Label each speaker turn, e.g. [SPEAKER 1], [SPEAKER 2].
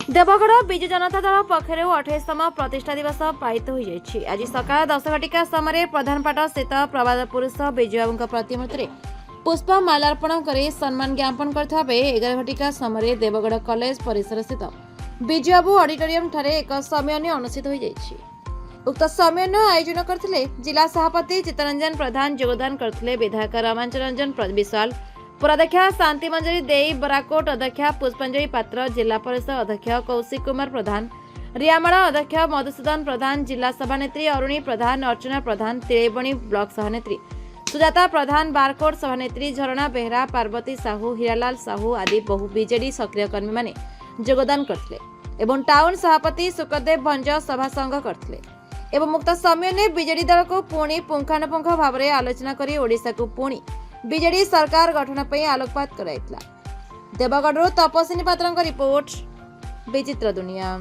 [SPEAKER 1] देवगढ़ विजु जनता दल पक्षर 28तम प्रतिष्ठा दिवस पालित हो जाएगी। आज सकाळ 10 घटिका समय प्रधानपाट स्थित प्रवाद पुरुष विजयबाबू प्रतिमूर्ति पुष्प माल्यार्पण कर सम्मान ज्ञापन करथिबा बेले 11 घटिका समय देवगढ़ कॉलेज परिसर स्थित विजयबाबू ऑडिटोरियम ठारे एक सम्मेलन अनुष्ठित हो जाएगी। उक्त सम्मेलन आयोजन करथिले जिला सभापति चित्तरंजन प्रधान, योगदान करथिले विधायक रामांचल रंजन विश्वाल, पुराध्यक्षा शांति मंजरी देई, बराकोट अध्यक्षा पुष्पांजलि पात्र, जिला परिषद अध्यक्ष कौशिक कुमार प्रधान, रियामाड़ा अध्यक्ष मधुसूदन प्रधान, जिला सभानेत्री अरुणी प्रधान, अर्चना प्रधान, तिरेबणी ब्लॉक सभानेत्री सुजाता प्रधान, बारकोट सभानेत्री झरणा बेहरा, पार्वती साहू, हीरालाल साहू आदि बहु बीजेडी सक्रिय कर्मी माने योगदान करथिले एवं टाउन सभापति सुखदेव भंज सभा संघ करथिले एवं मुक्त सम्मेलन बीजेडी दल को पुणी पुंखानुपुंख भाव में आलोचना करी ओडिशा को पुणी बीजेडी सरकार गठन पर आलोकपात कराइतला। देवगढ़ तपस्विनी पात्र रिपोर्ट, विचित्र दुनिया।